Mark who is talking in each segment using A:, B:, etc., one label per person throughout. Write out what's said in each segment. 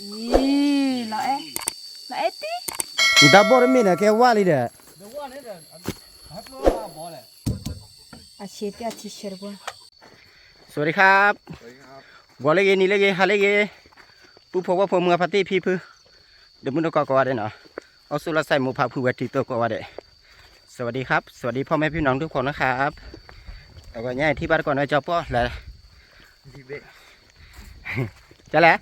A: Ih, la eti.
B: Kita bawa ni nak kau wali dah.
A: Asyik asyik serba.
B: สวัสดีครับบัวเล็กนี่เล็กฮาเล็กผู้พบว่าผมเมื่อพัตตี้พี่พื้เดี๋ยวมึงต้องก่อได้เนาะเอาสุรใส่หมูผักผู้วัดที่ตัวก่อได้สวัสดีครับสวัสดีพ่อแม่พี่น้องทุกคนนะครับแล้วก็เนี่ยที่บ้านก่อนนะเจ้าพ่อแหละจะแหละ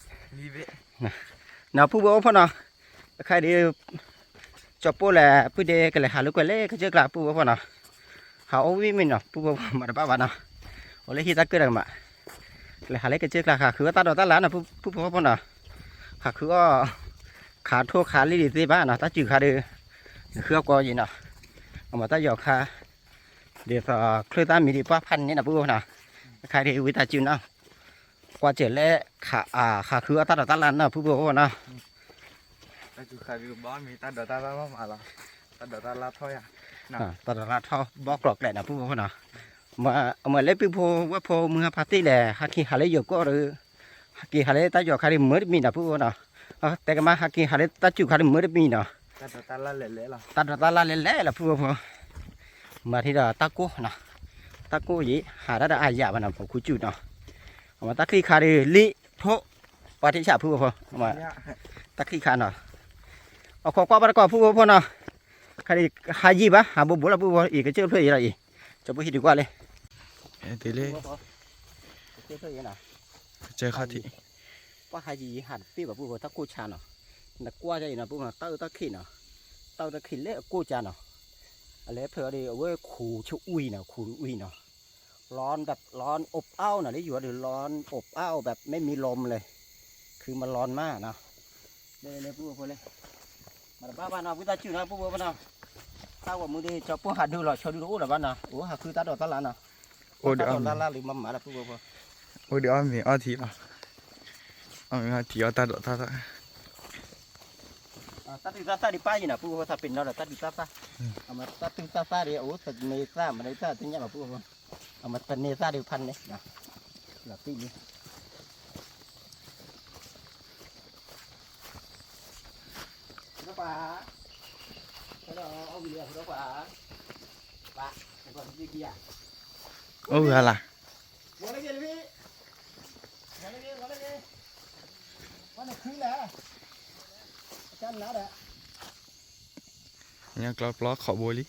B: เนาะผู้บอกว่าพ่อเนาะใครดีเจ้าพ่อแหละผู้เด็กกันเลยหาลูกกันเล่ก็เจอกลับผู้บอกพ่อเนาะเขาวิ่งมินเนาะผู้บอกมาได้ป้าวันเนาะโอ้เลยที่ตะเกียบมาเลยหาเล็กก็เจอกลับค่ะคือว่าตาดอกตาหลานนะผู้บอกพ่อเนาะค่ะคือก็ขาทั่วขาลีดีบ้านเนาะตาจืดขาดื้อคือเอาก็ยินเนาะเอามาตาหยอกขาเดี๋ยวเคลื่อนตามีดีป้าพันนี่นะผู้บอกเนาะใครที่วิตาจืดเนาะกว่าเจริญขาคือว่าตาดอกตาหลานเนาะผู้บอกเนาะ
C: ตาจุดขาดื้อบ้านมีตาดอกตาหลานมาละตาดอกตาหลานเท่าไหร่
B: ตาดอกตาเท่าบอกหลอกแหละนะผู้บอกเนาะมาเล็บพี่พว่าพมือพาร์ตี้แหละฮักกี้ฮาเล่ยก็หรือฮักกี้ฮาเล่ตาหยอกขาดื้อเหมือนมีนะผู้บอกเนาะแต่ก็มาฮักกี้ฮาเล่ตาจุดขาดื้อเหมือนมีเนาะ
C: ตาดอกตาหลานเละๆล่ะ
B: ตาดอกตาหลานเละๆล่ะผู้บอกมาที่เราตะโก้นะตะโก้ยี่หาได้อายาบ้านเราคุยจุดเนาะมาตะขี้ขาดื้อลิโทปฏิชาผู้บอกมาตะขี้ขาเนาะเอาข้อความประกอบผู้บอกเนาะใครหายีบะหาบุบละผู้บอกอีกก็เจอเพื่อนอะไรอีกจะไปหิดีกว่าเลย
C: เดี๋ยวเลยเจอข้าที่
B: ว่าหายีหันปีแบบผู้บอกตะโก้ชาเนาะนักกว่าใจเนาะผู้บอกเต้าตะขี้เนาะเต้าตะขี้เละโก้จาเนาะอะไรเพื่อดีเอาไว้ขู่ชุอุ้ยเนาะขู่อุ้ยเนาะร้อนแบบร้อนอบอ้าวเนาะได้อยู่หรือร้อนอบอ้าวแบบไม่มีลมเลยคือมันร้อนมากเนาะเลยผู้บอกเลยมาบ้านเราพิจารณาชื่อนะผู้บอกเนาะถ้าว่ามือดีจะพวกหาดูหรอชอบดูหรอบ้านนะโอ้หาคือตาดอกตาล้านนะ
C: โอ้เดี๋ยว
B: ตาล้านหรือมั่มหมาละผู้บอก
C: โอ้เดี๋ยวมีอาทิตย์ละอาทิตย์ตาดอกตา
B: ตัดติดตาดีป้ายนะผู้บอกถ้าเป็นเราตัดติดตาเอามาตัดติดตาเดียวโอ้ตัดเนซ่ามันได้ตาถึงยังแบบผู้บอกเอามาตัดเนซ่าเดียวพันเนี่ยนะหลับตีนี้แล้วป่าแล้วเอาวิเลียแล้วป่าป่าแล้วก็ยี่กี่อ่ะ
C: โอ้อะไร
B: วันนี้เลยพี่วันนี้วันนี้คืนแล้วจันแล้วแหละ
C: ยังกลับล้อขอโบลี่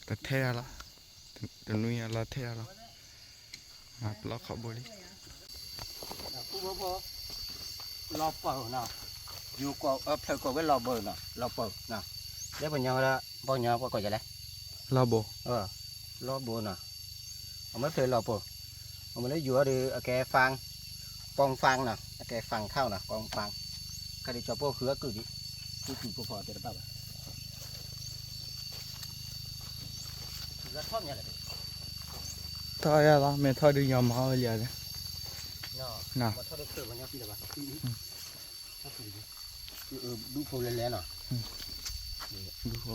C: แต่เท่ละแต่นุ่ยละเท่ละมาล้อขอโบลี่
B: ผู้บ่รอเปิดเนาะอยู่ก็เพลก็ไว้รอเปิดเนาะรอเปิดเนาะเดี๋ยวปัญญาละปัญญาก็จะเลย
C: ล้อโบ
B: รอเปิดเนาะเอาไม่เพลรอเปิดเอามาเลยอยู่ดีแกฟังกองฟังเนาะแกฟังเข้าเนาะกองฟังใครจะจับพวกเขือกือดิคือผู้พอจะได้ป่าวแล้วทอดเนี่ยแหละ
C: ทอดอะไรไม่ทอดดูยำมาเลยเลย
B: น่ะทอดเสือมันยังปีละวะดูโผล่แล้วเนาะ
C: ดูโผล่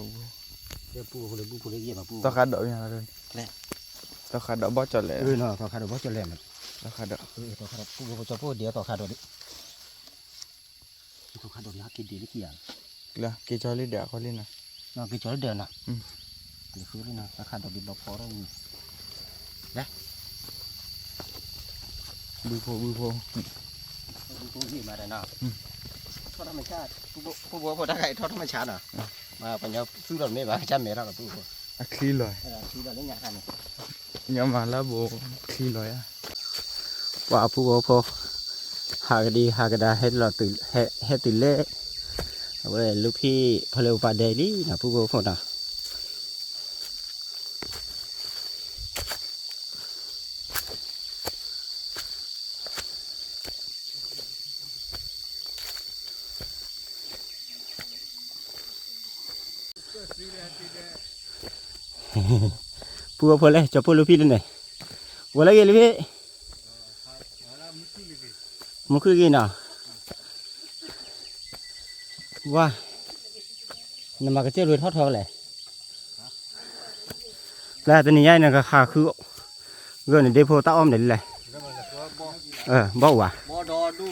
B: เดี๋ยวปูเลยปูเลยเยี่ยมปู
C: ตอขาดอกยังไงตอขาดอกบ่จอดเลย
B: เนาะตอขาดอกบ่จอดเลยมัน
C: ตอขาดอก
B: ตอขาดอกปูจะพูดเดี๋ยวตอขาดอกดิตอขาดอกนี่กินดีหรือกี่อย่าง
C: lah kecuali dia kali na
B: nah kecuali dia nah di sini nah tak ada di bawah orang dah
C: bupo
B: นี่มาได้น่ะทอดธรรมชาติผู้บัวพอได้ไก่ทอดธรรมชาติน่ะมาปัญญาซื้อรถไม่มาจำไม่ได้หรอกผู้บัว
C: คลีลอย
B: คลีลอยเล่นยากันนี่
C: ยามาละโบคลีลอย
B: ว่าผู้บัวพอหากดีหากได้ให้เราตื่นให้ตื่นเล่เอาไว้ลูกพี่พลเวปาเดลี่นะผู้บัวพอนะผู้บัวพอเลยจะพูดลูกพี่เล่นไหนวันละกี่ลูกพี่มุกกี่น่ะว่าน้ำมันก็เจริญทอดเลยแล้วตัวนี้ใหญ่เนี่ยก็ขาคือเงินเดโพต้าอ้อมเด็ดเลย บ่ว่ะ
D: บ่ดอดู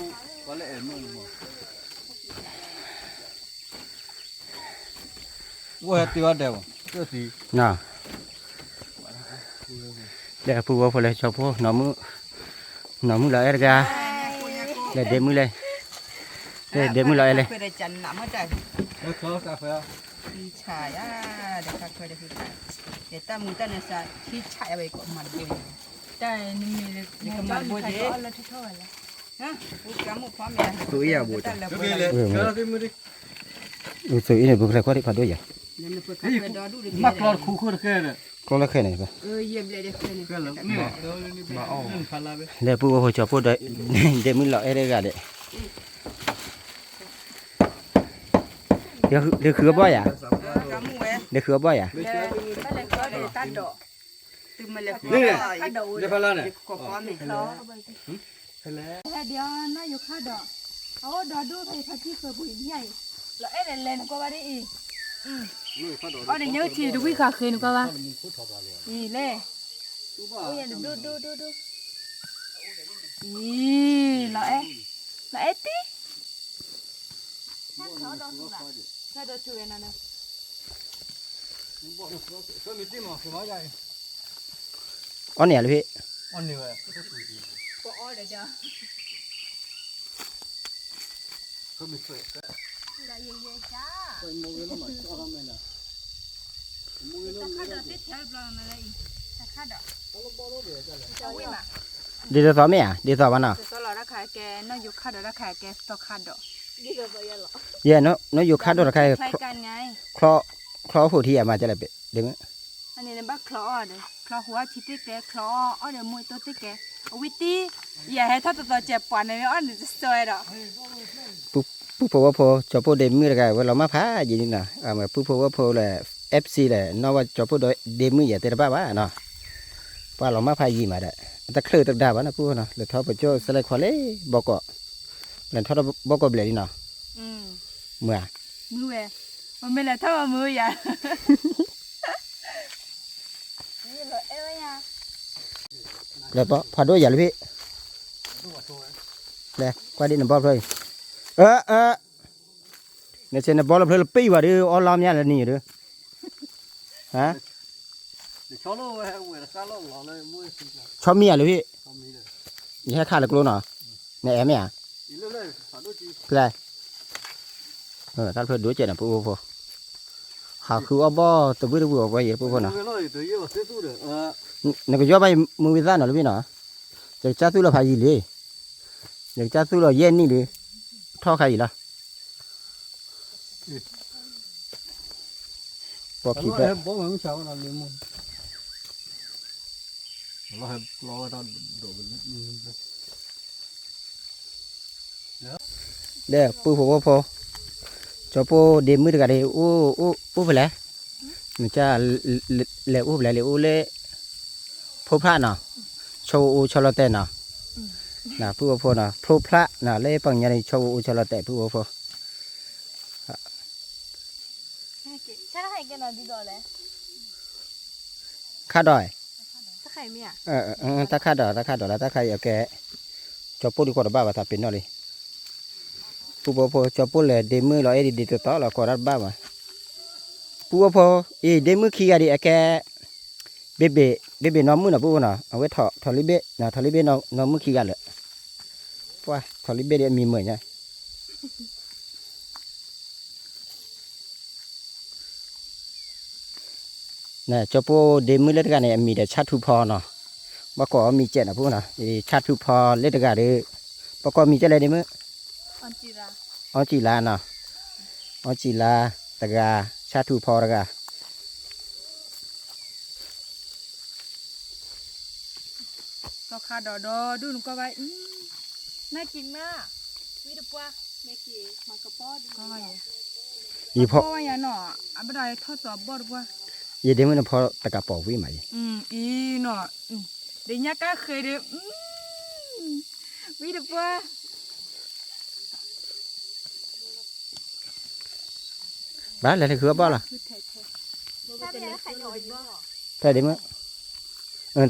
D: ก็เลยมึงว่าติว่าเดียวก็สิ
B: น่ะเดี๋ยวผู้ว่าพอเลยชอบพวกหน่อมือเลยอะไรกันเดี๋ยวเดมือเลยเดมือเลยเลย
A: เคยได้จันหนำมาจาก
D: แล้วก็กาแฟ
A: ที่ชายเด็กเคยได้ที่ชายเดี๋ยวตั้งมือตั้งเนี่ยสัที่ชายเอาไปก่อนมันด้วยแต่นี่มีเลยนี่ก็มันด้วยเด้ฮะพูดกับหมู่พ่อแม่
B: ตัวใหญ่บุตร
D: ก็มีเลยก็ที่มือดิ
B: สวยเนี่ยบุกเลยก็ได้พอด้วยอย่าง
A: นั่นเพื่อขับดอดูดิ
D: มักรอดคู่แค่เนี่ย
B: ก็แล้วแค่ไหนปะ
A: เยี่ยมเลยเด็กเลย
D: ก็แล้วนี่มาเอาพันละเว้ย
B: เดี๋ยวผู้ว่าพอชอบพวกเดมือเลยอะไรกันเด็เดี๋ยวคือบ่อยอ่ะ
A: กับหมู่เว้ย
B: เดี๋ยวคือบ่อยอ่ะ
A: เดี๋ยวไม่เลยก็เลยตัดดอกตึมมาเลยตัดดอก
D: ได้พันละเนี่ย
A: ก็พร้อมเลย
D: ไปแล้ว
E: เดี๋ยวน่าอยู่ค่าดอกเอาดอกดูไปพัดที่เคยบุญใหญ่แล้วเอ๊ะเล่นก็ว่าได้อีกอ๋อเดี๋ยวเยอะทีดูวิคาคืนก็ว่าอีเล่โอ้ยดูอีแล้วเอ๊ะตีถ้าดอกช่วยนั่นนะ
D: ก็มีที่หมอสมัยใหญ่
B: อ๋อเนี่ยเลยพี่
D: อันนี้เว้ย
E: ก็อ๋อเดี๋ยวจะ
D: ก็มีเสื้อ
E: ละเย่ๆจ้า
D: ไปมองแล้วมันก็ทำไม่ได้มองแล้ว
E: ค่าดอกติดแถวปลาอะไรอีกค่าดอกจะวิ่งมา
B: เดี๋ยวต่อไหมอ่ะเดี๋ยวต่อวันน่ะ
A: ตลอดราคาแกน่าอยู่ค่าดอกราคาแกต่อค่าดอก
E: ดีกว่าไปยันหรอ
B: เย่เนาะอยู่คาดด้วยใคร
A: ใช้กันไง
B: คลอผู้ที่มาจะอะไรเดี๋ยว
A: อันนี้เนี่ยบ้าคลอเด้คลอหัวชิติแกคลออ๋อเดี๋ยวมวยตัวติแกวิตี้อย่าให้ถ้าตัวเจ็บปวดในอ๋อจะสวยดอก
B: ผู้พว่าพอจอพอเดมือกันว่าเรามาพาอย่างนี้นะมาผู้พว่าพอแหละ FC แหละนอกว่าจอพอเดมืออย่าเตะบ้าว่าเนาะว่าเรามาพายีมาได้แต่เคลื่อนตักดาวนะผู้เนาะแล้วทอปโจสไลควาเล่บอกก็แล้วทอบอกก็เบลนี่เนาะเมื่อ
A: มือเว้ยมันไม่ละเท่ามืออย่า
E: นี่เหรอเอ๊ะยัง
B: แล้วพอด้วยอย่าเลยพี่เลยqua đi nằm bóp thôiเนี่ยเช่นบอลเพลย์ปีว่าดิออลลามเนี่ยละนี่ดิฮะ
D: ชอบเลยเว้ยชอบเลยหล่อเลยมวยสิ
B: ชอบเมียเลยพี่
D: ชอบมีเลย
B: นี่ให้ข้าเลยกลัวเนาะเนี่ยแอมเนี่ย
D: อีเล่เลยสาธุจี
B: ไรท่านเพื่อนดูเจ็ดนะปุ๊บหาคือว่าบ่ตัวบื้อตัวไปเยอะปุ๊บเนาะ
D: เล่เลยตัวเยอะเสียตู้เลย
B: นี่ก็ย่อไปมือวิซ่าเนาะพี่เนาะจะจ้าตู้เราพายีเลยจะจ้าตู้เราเย็นนี่เลยท่อใครอีละบอกขีดไป
D: บ่เหมือนเช้าเราเลี้ยงมันเราให้เราให้เราโดด
B: เด้อปุ๊บพอจอปูเดมือกันเลยอู้ไปแล้วมันจะเลี้ยวอู้ไปแล้วเลี้ยวอู้เล่พบพระเนาะโชว์ชลเตเนาะนะปุ๊บพอเนาะพบพระนะเล่ปังยันโชว์ชลเตปุ๊บพอ
E: ใช่ให้กันนะดีดอเลย
B: ข้าดอย
E: ถ้าใครไม่อ่ะ
B: ตาข้าดอยแล้วตาใครเอาแกจอปูดีกว่าบ้าว่าถ้าเป็นเนาะเลยปุ๊บพอจอปูเลยเดมือเราเอ็ดดีตัวต่อเราก็รัดบ้ามาปุ๊บพอเดมือขี้อะไรแกเบน้องมือนะปุ๊บเนาะเอาไว้ถอลิเบนะถอลิเบน้องมือขี้กันเลยว่าถอลิเบเดี๋ยวมีเหมือนไงน่ะจอปูเดมือเล็กกันเนี่ยมีแต่ชัดทุพอเนาะบ่ก็มีเจ็ดนะปุ๊บเนาะชัดทุพอเล็กกันเลยบ่ก็มีเจ็ดอะไรเดมือ
E: อันจีรา
B: อ๋อจีลาเนาะอ๋อจีลาตะกาชาทูพอตะกา
A: ก็ค่าดอกดูนก็ว่า
E: น่ากินมากวิดปัวเมกี้มันกระป๋อดู
A: ก็ว่าอย่าง
B: อีพอ
A: ก็ว่าอย่างเนาะอันบ่ได้ทอดตัวบ่ดว่า
B: ยีเดมันพอตะกาปอกวิไหม
A: อีเนาะเดี๋ยวนี้ก็เคยได้วิดปัว
B: บ้านอะไรคือบ้าล่ะ
E: ถ้าเป็นไข่หน่อยบ่
B: ใช่เดมั้ย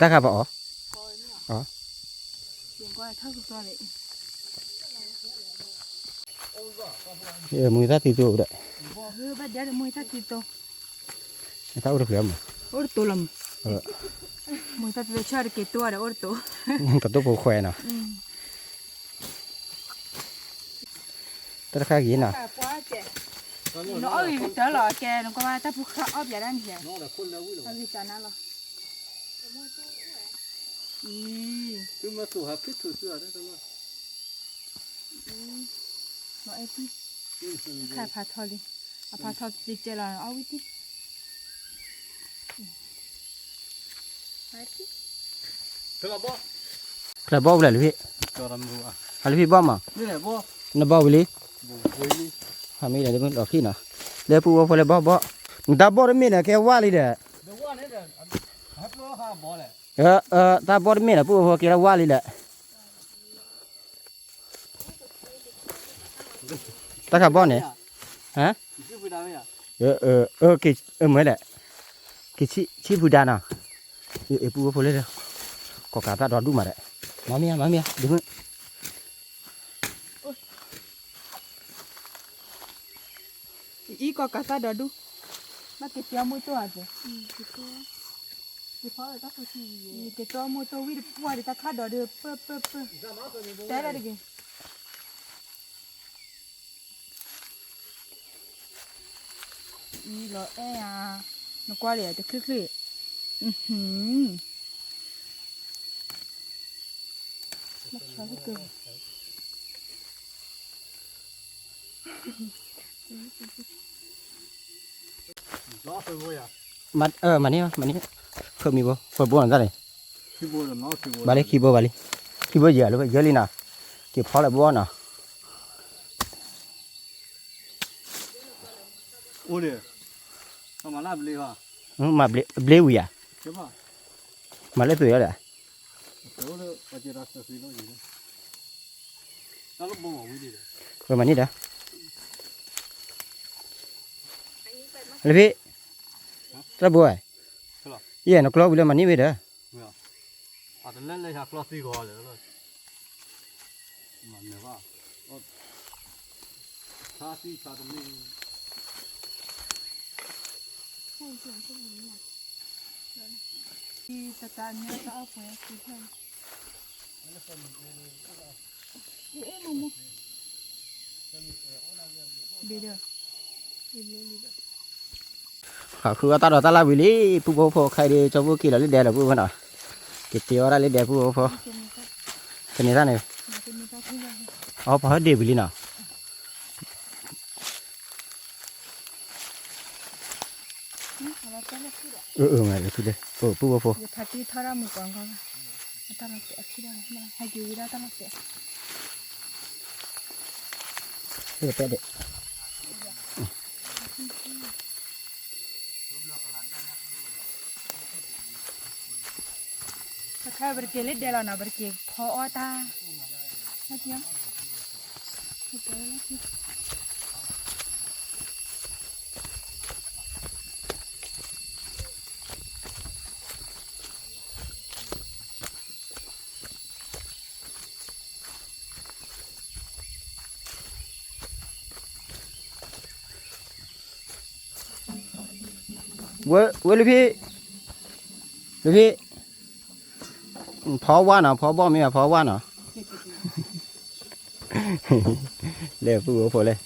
B: ตะกาปอก
A: ก็
E: ก็เท่าตัวเลย
B: มือตาตีตัวได้
E: บ้านเดียวมือถ้าติดตัว
B: ถ้าอุดเขียม
E: โอ้ตัวลำมือถ้าติดชาติเกตัวเด้อโอ้ตัว
B: ตัดตัวผูกแขวนเนาะตัดข้ากินเนาะ
E: ป้าเจ๊น้องอีกเจอหรอแกน้องก็ว่าถ้าพวกเขาอ้อมอย่างนั้นเหี้ย
D: น้องแต่คนละวิ่งหรอ
E: เอาวิจารณ์นั่นหรออี
D: คือมาสู่หาพิษถูกเสื้อได้ตัว
E: น้องไอ้ที่ขายผ้าทอเลยเอาผ้าทอติดเจริญเอาวิธีไปที่
D: เธอละบ่
B: กระบอกเลยพี่
D: จอรำรัว
B: อะไรพี่บ้ามา
D: นี่แหละบ่
B: น้าบอกเลย
D: บ่คุยนี่
B: ทำไม่ได้เดี๋ยวมันออกขี้เนาะเดี๋ยวปูว่าพอเลยบ่ตาบ่ได้มีนะแกว่าเลยเด้อ
D: เดี๋ยวว่าเนี่ยเดี๋ยวฮับล้อข้าบ่แหละ
B: ตาบ่ได้มีนะปูว่าแกว่าเลยแหละตาขับบ่เนี่ยฮะ
D: ชื่อผู้ใดไหมอ่ะ
B: กี่เหมือนแหละกี่ชี้ผู้ดานะปูว่าพอเลยเด้อก็กาตาดอดูมาได้มาเมียเดี๋ยวมึง
E: อีก็กระซ่าเดี๋ยวดูมาเก็บเตี้ยมือตัวสิเก็บตัวมือตัววิ่งปวดตะขาดเดี๋ยวเปิ้แต่ละดิอีหล่อนึกว่าเลยจะคือมาชอบเกิน
D: ล้อไปบ่อ่ะ
B: มานี่เพิ่มมีบ่เพิ่มบ่นั่นได้
D: ที่บ่ล้อที่บ่
B: บาลีคีโบเยอะเลยเยอะเลยนะเก็บพอแล้วบ่นะ
D: โอ้เด้อมาลาบเลยว่ะ
B: มาเบลวิอ่ะ
D: ใช่ป่ะ
B: มาเลยตัวเยอะเลย
D: โอ้เด้อว่าจะรักษาสิ่งนั้นอยู่แล้วบ่มาวิ่งดิ
B: เพิ่มมานี่เด้อเลยพี่ตะบัวเย่นกล้อวิลมานี่ไปเด้อ
D: อาจจะเล่นเลยหักล้อตีก่อนเลยมันเนี่ยว่าชาตีชาตรงนี้
E: ที่สตาร์เนี่ยจะเอาไปคือเพื่อนมุมเบียร์
B: คือว่าตาดอตาลาวิลีผู้บ่พอใครดีจะบ่กี่ละลิเดละผู้บ่น่ะเก็บเตียวละลิเดผู้บ่พอเป็นนี่ซะนี่อ๋อพอเดวิลีน่ะมาเลยทุเดผู้บ่พอ
E: อย่าทัดที่ท่ารามุกก่อนก็ท่าราเสียที่ได้มาให้ยูวิได้ท่าราเสีย
B: ไปเด้
E: ถ้าใครบริเกลิดเดลนะบริเกพอตาไม่เกี่ยวไม่เกี่ยวแล้วที่
B: เว้ลูกพี่พอว่าน่ะพอบ่มีพอว่าน่ะเลยผู้บ่พอเลย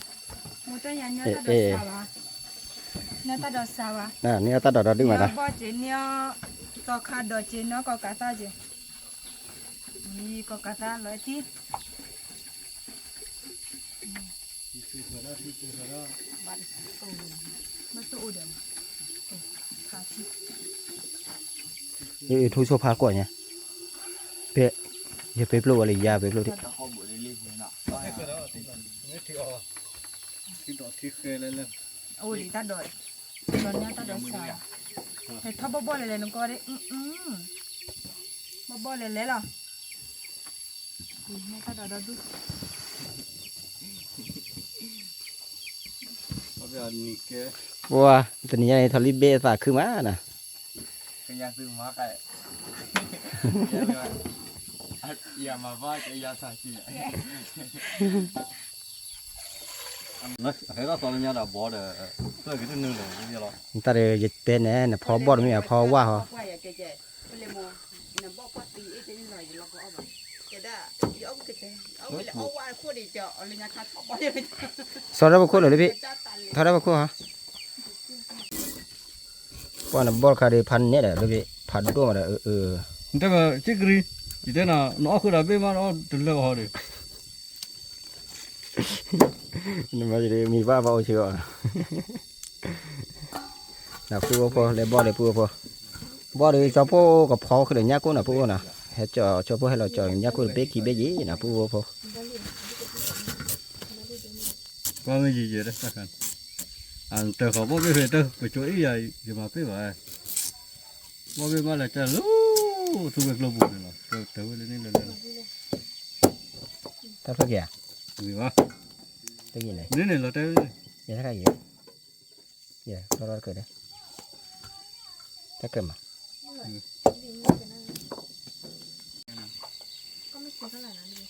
E: มุตยันเนี่ยตาดอสาวะเนี่ยตาดอสาวะ
B: น่ะนี่ตาดอดึงมาตา
E: บ่เจเนี่ยต่อขาดดอเจเนาะก็กาตาเจนี่ก็กาตาเลยที่มาตู้อุดมขาที่
B: ทุโซพาก่อนเนี่ยเป๊ะอย่าไปปลุกอะไรอย่าไปปลุกดิ
D: ที่ดอกที่เคยเลยเลย
E: โอ้ยตาดอยตอนนี้ตาดอยสาวแต่ถ้าบ่เลยเลยน้องก็ได้บ่เลยเลยหรอนี่ตาดอยดู
D: เขาจะนิกเก
B: ว้าตัวนี้ไอ้ทอลิเบสาคือมาน่ะ
C: ก็ยังซื้อมาไก่ อย่ามาว่าจะยาสาชี
D: 那还个早人家的包的，这给他弄了，你了。
B: ta de je te ne na pho bor mi pho wa ho
A: ว่าอย่าแก่ๆไปเลยโมน่ะบอกว่าตีไอ้เจ้านี่หน่อยเราก็เอาไปแกได้ยกแกเอาไปเอาว่าคู่ดิเจ้าเอาเลยนะคัดเอาไปเลย
B: so ra ba ko lo le bi
A: จ้าตันเลย
B: tha ra ba ko ha pa na bor kha de phan ne da le bi phan do ma da
D: 这个这个人，你在哪？拿回来别嘛，拿得了好的。
B: ni ma de mi ba ba o chi wa na pu po le bo le pu po bo de cho po ko pho khu de nya ko na pu na he cho po he lo cho nya ko be ki be ji na pu po
D: 光没意见的，咋看？等好包别回等，不叫一呀，就嘛别玩。包别嘛来这喽，都别老不的了，等回来你来了，
B: ta pha kya
D: 对吧？
B: te gi ne
D: 你来了，等。
B: ya ta ka gi ya lo lo ke de ta ke ma
E: ก็ไม่ซื้อเท่าไหร่นะนี่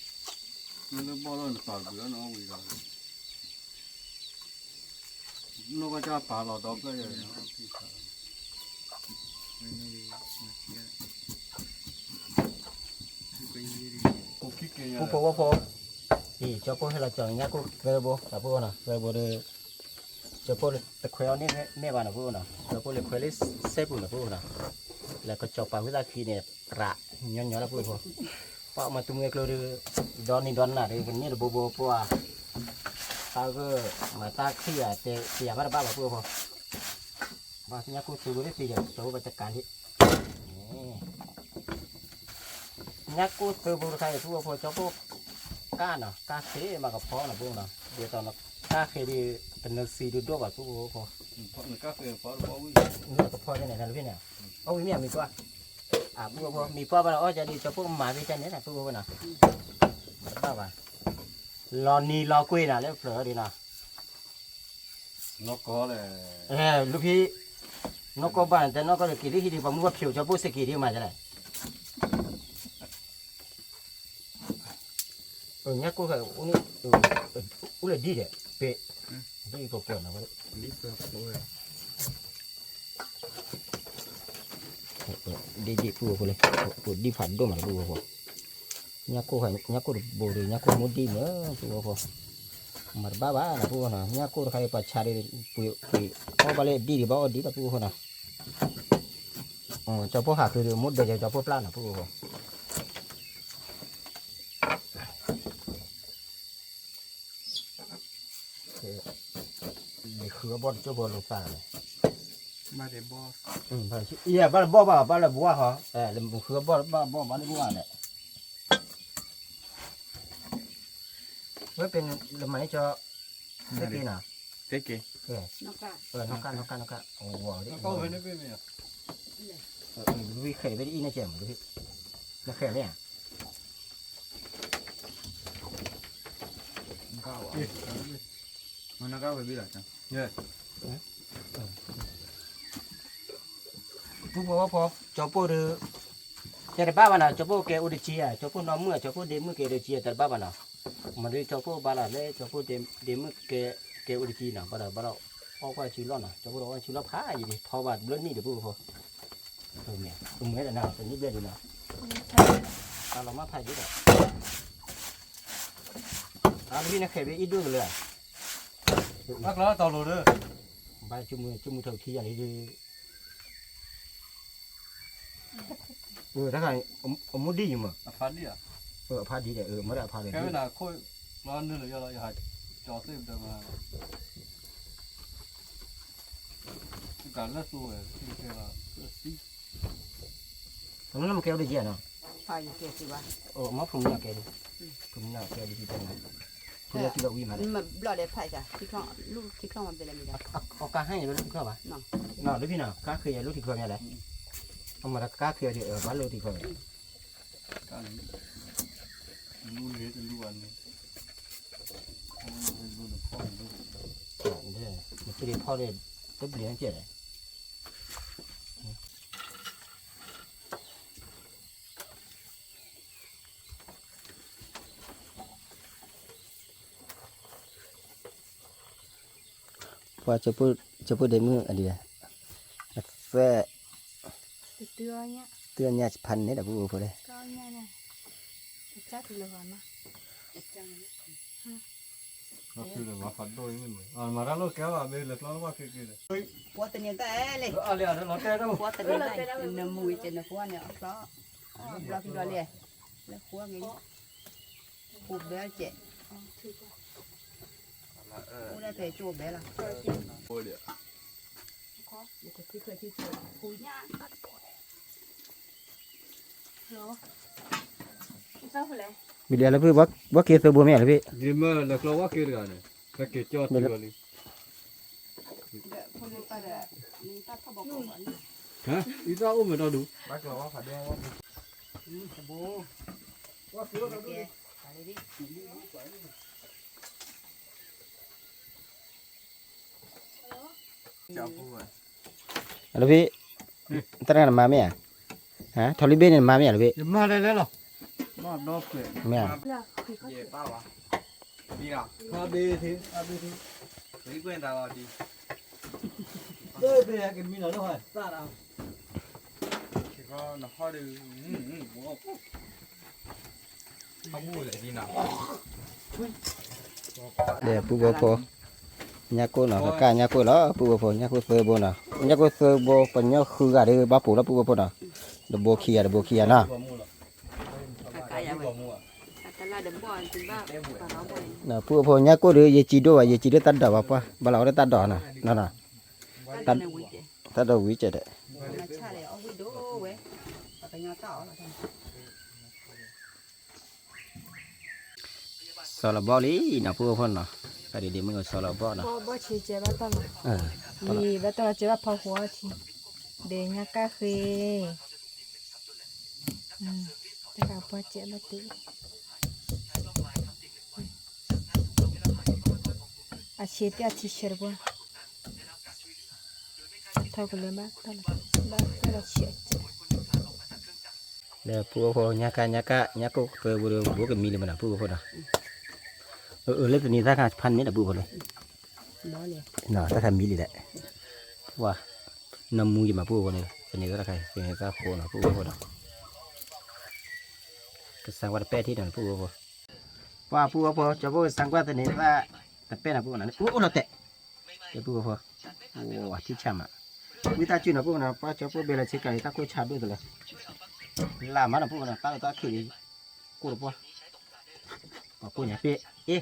D: 那包了啥子那味道？那个家扒了到个人。
B: pu po po thì cho po hay là cho nya ko ke bo ta po na ke bo de cho po te khwe ni me ba na po na cho po le khwe le se pu na po na la ko cho pa wi la khi ne ra nyo la po po pa ma tu nge klo de don na de ni de bo bo po a ta ke ma ta khi a te ya ba ba po po ba nya ko tu de ti ja cho ba ta kan di nya ko tu bo ka tu po cho po cá nè cá thế mà gặp khó là buông nè bây giờ nó cá thế đi từng lần xì được đốt vào chỗ của
D: Người cà phê phá bao nhiêu?
B: nó gặp khó thế này là biết nè ông ấy mì qua à buông mì qua vào giờ đi cho phúc mà với chân đấy là phúc nè sao vậy lò nì lò quê nè lấy phở đi nè
D: Nó có là
B: lúc khi nó có bàn thì nó có được kỳ đi thì bằng mua phiếu cho phúc sẽ kỳ đi mà thế này nhá cô phải uống là đi đấy bể đi vào quần nào đấy đi phù hợp lên đi phản đồ mà phù hợp nhá cô phải nhá cô bồ rồi nhá cô muốn đi nữa phù hợp mà ba là phù hợp nào nhá cô phải phải chả đi có bao nhiêu đi bao đi là phù hợp nào cho phù hợp thì muốn để cho phù plan là phù hợp khứa bón cho bón lục này,
C: มาเดบอส
B: phải chứ, iya, ba là búa hả, làm khứa bón ba bán búa này, với bên làm máy cho cái kia nào,
C: เจ๊เก๋
A: นกกา
B: nó can, wow,
D: nó có phải nó bên này.
B: vì khởi với đi nó chèm được, nó khởi đấy à,
C: ข้าวมันน่าก้าวไปบี้หรอจ๊ะ
D: Yeah.
B: bố cho bố được, cái ba bạn nào cho bố cái udi chia, cho bố nó mưa, cho bố đêm mưa cái udi chia, cái ba bạn nào, mà đi cho bố ba là lấy cho bố đêm mưa cái udi chia nào, ba là bao qua chịu lo nào, cho bố đó chịu lo phá gì đi, thò vào lớn đi được bố mẹ, mấy là nào, tự nhiên biết được nào, tao làm mắt thay chứ đâu, tao đi nó khề với ít đuôi rồi,
D: Bác nó tao rồi đó.
B: ba chung thầu thi này đi, đó là ông muốn đi mà,
D: Phá đi à?
B: phá đi để mới đã phá được,
D: Cái là khôi nó nữa là do lại hại cho thêm được mà. Cả lớp rồi thì là
B: nó làm kéo được gì à nó,
A: ไฟเกสิวะ
B: móc phùng nào kéo đi, phùng nào kéo đi bên này, phùng nào kia uy mà đấy,
A: มันบลอดได้ไฟจ้ะที่คล้องลูกที่คล้องมันเป็นอะไรมีจ้ะ
B: cá hay nó lúc nào vậy, nào lúc nào cá khơi lúc thì khơi nhà đấy, ông mà cá khơi thì ở bán lô thì khơi,
D: cả luôn hết luôn này. Luôn được phong luôn.
B: một cái điện thoại để tiếp liền chuyện này, พอจะพูดได้มืออันเดียวแฝ
E: เตือนเนี่ย
B: เตือนเนี่ยพันเนี่ยแต่พูดพอเลย
E: ก็เนี่ยนะจัดเลยก่อนนะ
D: nó kêu là phạt đôi mình mà ra lô kéo vào đây là nó qua kêu là
A: ปัวตะเนี่ยแต่เลย
D: liền nó té đâu
A: ปัวตะเนี่ยได้เนื้อมุ้ยเจนปัวเนี่ยเพราะเราคิดว่าเลยแล้วปัวไงปูเบลเจ๊ปูได้แต่จูบเบลล่ะ
D: thôi đi
A: อยู่กับที่เคยที่เจอปูย่างตัดปู
E: เหรอเจ้าคนเลย
B: มีเดียวแล้วพี่ว่าเกสบัวแม่หรือพี่
D: đi mà là lo qua kêu rồi này cái kêu cho tôi rồi
A: คนไปเลยนี่ตัดเขาบอกก่อน
D: hả đi ra ôm mà đâu đủ
C: บักเราว่าผัดด้วยว่า
A: สบู่ว่าฟิวแกอะไรดิ
C: เจ้าผู้
B: แล้วพี่ตอนนั้นมาไหมอ่ะฮะทอลิเบนมาไหมหรือพี่
D: mà đây lấy rồi mà nó kệ
B: แม่
E: เลือกคือเขา
C: เย่ป้าวะดีเนาะ
D: a b thế a b thế
C: เฮ้ยเพื่อนเราดี
D: đây về cái mình ở đâu rồi ra nào
C: คือก็หนักข้อดูเขาพูดเลยดีเนาะ
B: เดี๋ยวปูบัวพอยาโก้เนาะก็กายาโก้แล้วปูบัวพอยาโก้เซอร์โบเนาะยาโก้เซอร์โบปัญญาคืออะไรบ้าปูแล้วปูบัวพอเนาะเดบโบเคียเนาะ
A: กายอะไรแต่ละเดิมบ่อยจริงบ้าปลาบ่อย
B: เนาะปูบัวพอยาโก้หรือเยจิโดะเยจิโดตัดดอกป่ะบ้าเราได้ตัดดอกน่ะนั่นน่ะ
A: ตัดในวิเจ
B: ตัดดอกวิจิตร
A: มาชาเลยเอาวิโดเว้ยไปยอต่อแล้วกัน
B: สอลบอลีเนาะปูบัวพอเนาะก็ดีๆมึงเอาสอลบอเนาะ
E: บ่ชีเจ็บบ้าง
B: เออ
E: นี่บ้าตัวเจ็บพอหัวทีเดียงกาเฟ่แต่กับพอเจ็บมาตีอาชีพที่อาชีพเชื่อบ่เท่ากันเลยบ้างตลอดตลอดเชื่อ
B: เดี๋ยวปูบัวพอยาโก้เซอร์โบเดโบก็มีเลยมันน่ะปูบัวพอเนาะเล็กตัวนี้ถ้าขาดพันนี่แหละปูบัวเลย
A: บ่เลย
B: เนาะถ้าทำมีเลยแหละว่าน้ำมูยมาพูดวันนี้เป็นยังไงใครเป็นยังไงก็โคนะพูดว่าก็สั่งว่าแป้ที่นั่นพูดว่าพูดว่าพอจะพูดสั่งว่าแต่นี้ว่าแต่แป้นะพูดนั่นโอ้เราแตะจะพูดว่าพอโอ้ที่ช่ำอ่ะวิตาจีนนะพูดนะป้าจะพูดเบลล์เช็คกันตาคุยชาด้วยตัวเลยลามานะพูดนะตาขี้ดีกูรู้ป่ะพูดเนี่ยเป๊ะเอ๊ะ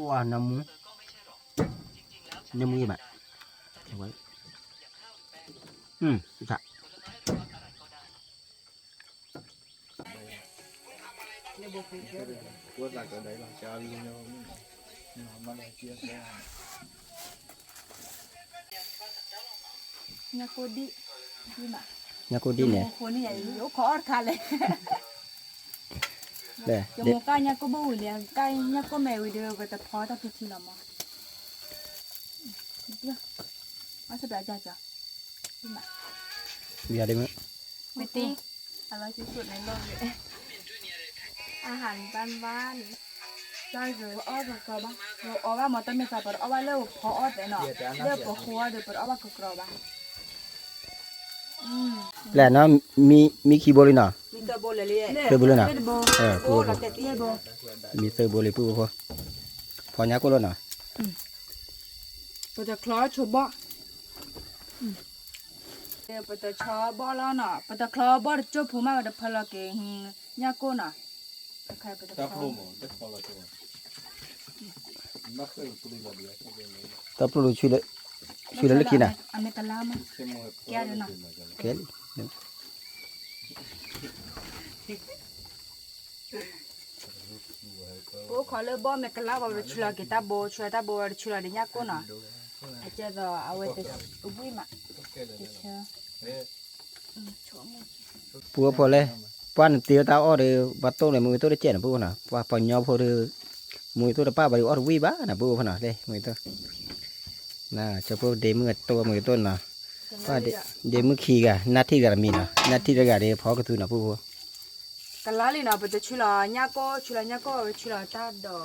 B: ว้าน้ำมูแบบเอาไว้จ้ะ
A: เนี่ยบ่คือเยอะเลย
C: พูดหลักตัวไหนหลังเช้าอยู่เนาะมาเลยเจี๊ยบเลย
E: เนี่ยโคดีดีมาก
B: ยากูดีเนี่ย
E: คนนี่ใหญ่ยกคอร์ดขาเลย
B: เด้
E: จมูกก้าเนี่ยก็บ่หุ่นเนี่ยก้าเนี่ยก็แม่วิดีโอก็แต่พอต้องพิจารณามาเดี๋ยวมาสบายใจจ้ะดีมาก
B: เบียร์ได้มั้ย
E: ไม่ตีอร่อยที่สุดในโลกเลยอาหารบ้านๆได้เลยอ้อมกรอบบ้างเราอ้อว่ามันต้องมีสารพัดอ้อว่าเลือกพออ้อแต่เนาะเลือกพอคัวเดี๋ยวเปิดอ้อว่ากรอบบ้าง
B: แหละเนาะมีคีย์บอร์ดเลยเนาะ
A: มีตัวโบเลยเลย
B: เซอร์โบเลยเนาะ
A: โอ้เราแต่ที่โบ
B: มีเซอร์โบเลยพูดพอยากูแล้วเนาะ
E: ปะตะคล้อชัวบ่ปะตะชอบ่แล้วเนาะปะตะคล้อบ่จบผู้มาก็พลเกงยาโกน่ะใครปะตะคล้อ
D: tap luôn mà đất vào là cho nó khơi tụi nó đi cho bên này
B: ตับปลูช่วยเลยลึกกินน่ะ
E: อเมริกาลามั้ง
D: xem mà
E: Kéo được nào.
B: เก๋
A: โอ้ขอเลยบ่แม่กะลาว่าชุลากิตาโบชุลาตาโบชุลาเดียกูน่ะอาจจะเอาไว้แต่อุ้ยมาเชื่อชัวร์มึง
B: ปูพอเลยป้านเตียวตาอ้อเดือบัตโต้เลยมือตัวได้เจ็ดนะปูน่ะว่าปอยอพอเดือมือตัวได้ป้าบริอ้อวีบ้าน่ะปูพอน่ะเลยมือตัวน่ะจะพูดเดมือตัวมือต้นน่ะว่าเดมือขี้กะนาทีกะมีน่ะนาทีกะเดพอกระตูน่ะปู
A: กะลาลีน่ะปะตะชุลาญาโกชุลาญาโกชุลาตาดอ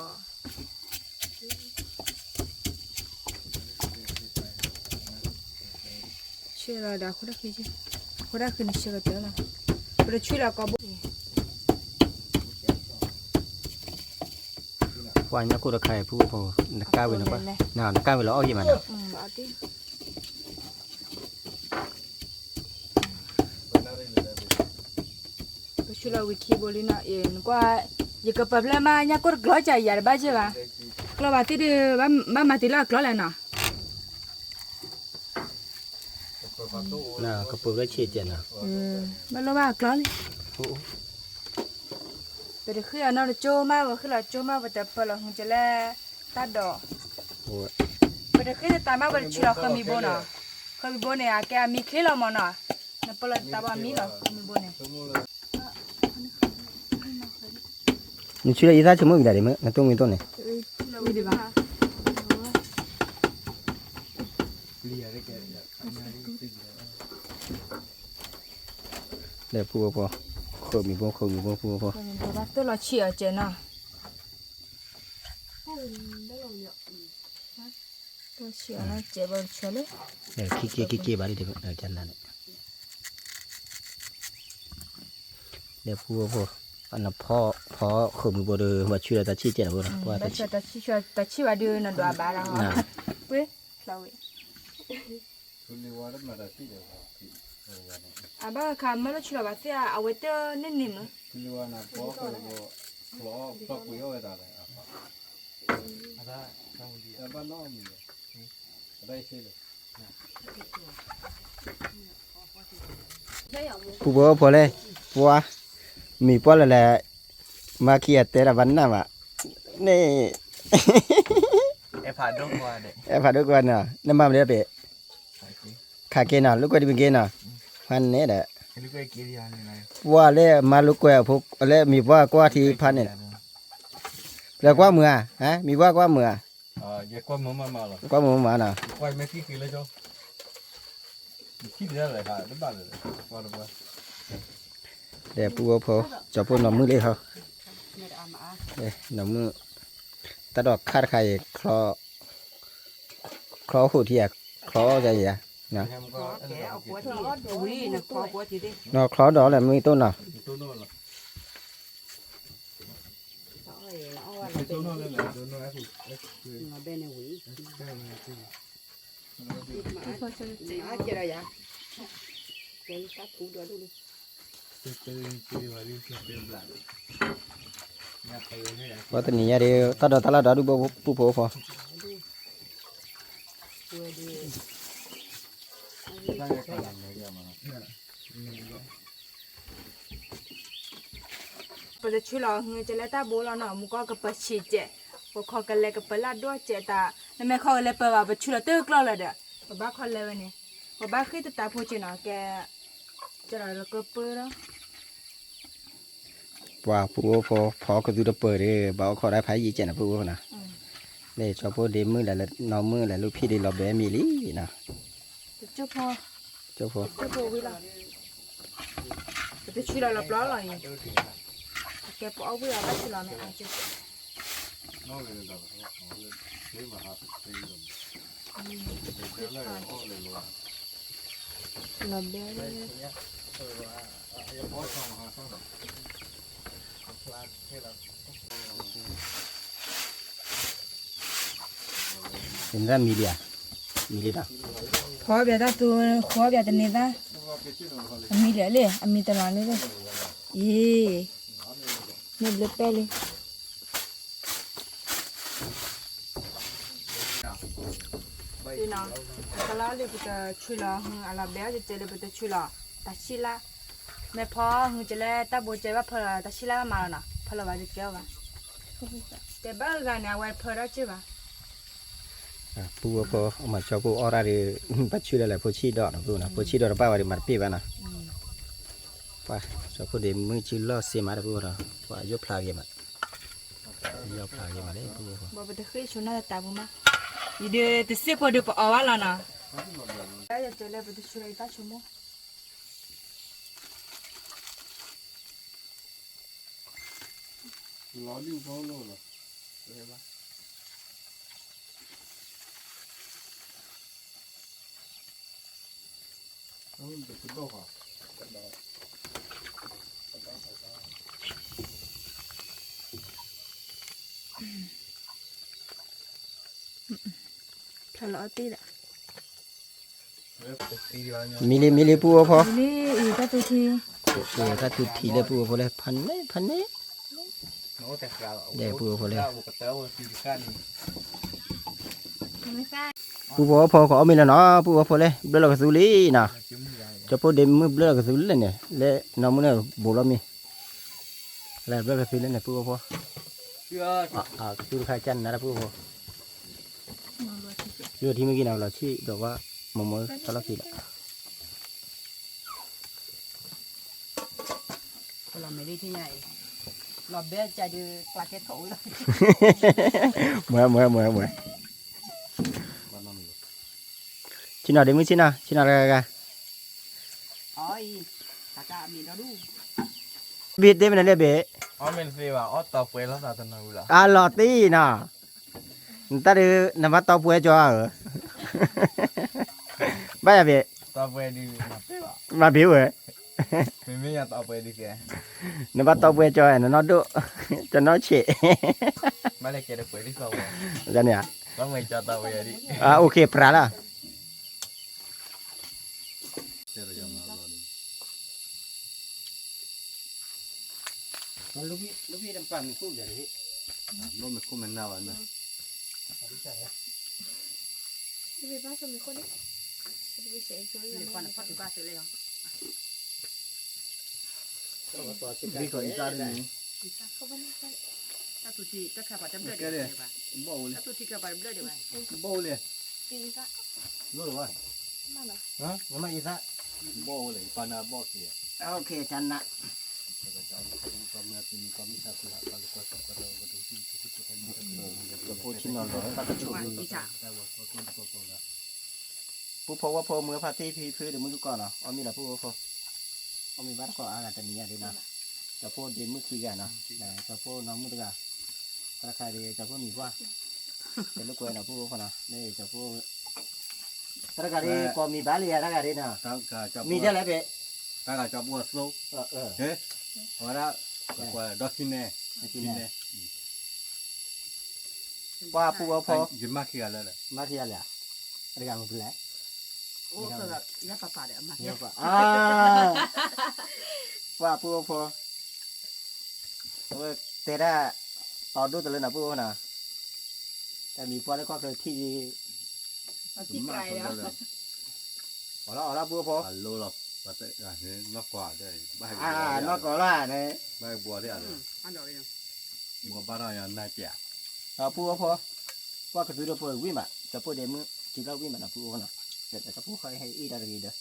A: 吃了的，回来回去，回来给你洗个得了，回来去了搞不。
B: qua nhà cô được khai phụ phụ cao về nó quá nào nó cao về nó gì mà nào
A: bảo đi. Chú là wiki boli na yên qua giờ cái problem mà nhà cô gõ chạy giờ bao giờ à? Gõ bao thì ba tí là gõ lại nè.
B: nào cái phụ cái chia tiền nào
A: Ba lo ba gõ đi. Bây khi nó là chô mà và khi là chô mà và tập là không chỉ là ta đỏ. Bây khi ta mà vẫn chỉ là không bị bồn à, không bị bồn này à cái mi khi là mà nè, nó bây giờ ta bảo mi là không bị bồn này.
B: mình chưa lấy ra cho mỗi người để mới là tôi người tôi này
A: Đi đi ba.
B: để phụ phụ khởi mình phụ phụ phụ
A: Tôi là chỉ ở trên nào. Tôi chỉ ở nó chế bao nhiêu đấy.
B: để kia bà đi được ở chân này để phụ phụ anh là phò khởi mình bộ được mà chưa ta chia tiền rồi qua
A: Ta chỉ vào đưa nó đòi bà ra hả? Quế, lâu vậy. À ba cái mà nó chỉ là bà sẽ à vậy đó nên niệm.
B: phụ bố phụ lên phụ mì phụ là mà kia té là vấn nào mà nè
C: em phải đốt qua đấy
B: em phải được quan à năm ba mươi bé khá kia nào lúc quay đi bên kia nào phan nè đấy
C: lúc ấy kia đi ăn này
B: qua lẽ mà lúc quay phục lẽ mì qua thì phan này là qua mưa à hả mì qua mưa à
D: giờ qua mưa mà là
B: qua mưa mà nào
D: quay mấy cái kia lấy cho khi ra lại hả đúng bạn rồi qua được qua
B: để phụ phụ cho phụ nó mưa lên không để nó mưa ta đọc khát khai khó hụt thiệt khó gì à nè nó khó đó là mì tốt nào có tình nhà đi ta đã được bố phò
A: bây giờ chú là người chỉ là ta bố là nó muốn có cái bát chỉ chế, có khó cái lấy cái bát là đua chế ta, nên mấy khó lấy bát vào chú là tự lo là được, có bác khó lấy vậy nè, có bác khi ta phụ chế nó cái cho là cái bát đó.
B: wow phò cái thứ đó bơi đi bảo khó đã phải gì chứ nè phụ nè để cho phụ đi mưa là nó mưa là lúc khi đi lò bé mì lý nè
A: Chú phò vui là, bây giờ chú là lọp ló rồi, cái bỏ vui là bắt chú là mẹ ăn chứ. Lọp bé đấy.
B: hiện ra mì đó
A: Khó bây giờ tôi khó bây giờ này ta, mì lẻ lẻ, mì tao làm đấy, yeah, mì lẻ bè đi. Đi nào, cái lá này bây giờ chui là là bé thì chơi bây giờ chui là ta chỉ là mẹ phò người chơi là ta bố chơi vào phở là ta chỉ là mà nè phở là vào được kéo vào để bao giờ nào vào phở đó chứ vào
B: phụ mà cho phụ ora đi bắt chui là phụ chi đó phụ nè phụ chi đó là bao đi mặt pi vào nè và cho phụ để mới chui lo xe mà phụ rồi và giúp phá cái mà đấy phụ
A: bao giờ khi chúng nó ta bố mà đi từ xưa qua được ở vào là nè bây giờ chơi là bây giờ chui là ta chấm mó
D: nó đi vào luôn rồi
E: ทะเลาะตีแหละ
B: มีเลยปูพอ
E: นี่อีกตัวที
B: ถ้าทุกทีเลยปูพอเลยพันเลยเดี๋ยวปูพอเลย
E: ไม่ใช่
B: ปูพอเขามีแล้วเนาะปูพอเลยเบลล์ก็สุลีนะจะพูดเดมเบลล์ก็สุลีเลยเนี่ยและน้องมันเนี่ยบุลมีแล้วเบลล์ก็สุลีเนี่ยปูพอสุลีใครจันนะปูพอเรื่องที่เมื่อกี้เราชี้แบบว่าโมตลอดทีละ
A: เราไม่ได้ที่ไหนเราเบี้ยใจดูปลาเก็ตโถเลย
B: เหมือนชินาเดมิชินาอะไรกัน
A: อ๋ออีตากามีเราดู
B: บีดเดมันเลยเบะ
C: อ๋อเป็นฟีว่าอ๋อต่อไปแล้วสาธารณะละ
B: ลอตีน่ะตาดูน้ำมันต่อป่วยจ้าเหรอบ้าเบะ
C: ต่อไปดีมาฟีว่า
B: มาผิวเหรอ
C: ไม่อยากต่อไปดีแก
B: น้ำมันต่อป่วยจ้าเนี่ยน้องดูจะน้องเฉะ
C: ไม่ได้แกได้ไปที่สอง
B: จะเนี่ย
C: ต้องไม่จะต่อไปดิ
B: โอเคพระละลูกพี่ดำปั่นคู่เดี๋ยวนี้
D: non me come nada no
E: ที่ไปบ้านสมัยคนนี้ที่ไปเสียช่วย
A: เดี๋ยวฟันพัดบ้าเสร็จเลยเหรอ
D: dico in tardi
E: เขาไม่ได้
A: ถ้าตุทีก็ขับไปจำเดือดเดี๋ยวไป
D: bolle
A: ถ้าตุทีขับไปเดือดเดี๋ยวไป
D: bolle
E: ตีซะ
D: dove vai
E: มาเหรอ
B: มาอีกละ
D: bolle pana bocchi
B: โอเคจันนะ จะพูดชิ้นนอนเลยก็จะชู
A: ว่าอีจ่า
B: ผู้พอว่าพอเมื่อพาที่พีพื้นเดี๋ยวมึงดูก่อนเนาะเอามีอะไรผู้พอเอามีบ้านก็อากาศจะมีอะไรนะจะพูดเดี๋ยวมึงคุยกันเนาะจะพูดน้องมึงดูกันราคาดีจะพูดมีว่าจะลูกเวยนะผู้พอนะนี่จะพูดราคาดีก็มีบ้านเลยราคาดีนะ มีเท่าไรเป๊ะ
D: taga cha bua so
B: เออ
D: ora qua docine
B: กินแน่ว่าผู้พอ
D: gimma chi alla
B: มาที่อะไรอะไรกันเป็นไร
A: โอ้ก็แบบยัดปลาเดี๋ยวมา
B: เยอะกว่าว่าผู้พอเตะได้ต่อดูตัวเลยนะผู้นะแต่มีพอแล้วก็คือที่
A: ที่ไกลแล้ว
B: เอาละผู้พอ
D: allora pate no qua dai vai
B: นอกก่อนละเนี่ย
D: vai bua dai
A: อันเดียวเอง
D: bua bara ya na tia
B: ผู้พอว่าคือตัวพอวิ่งมาจะพูดเดี๋ยวมึงจีเราวิ่งมานะผู้พอนะเดี๋ยวจะพูดใครให้อีได้ดีเด้อ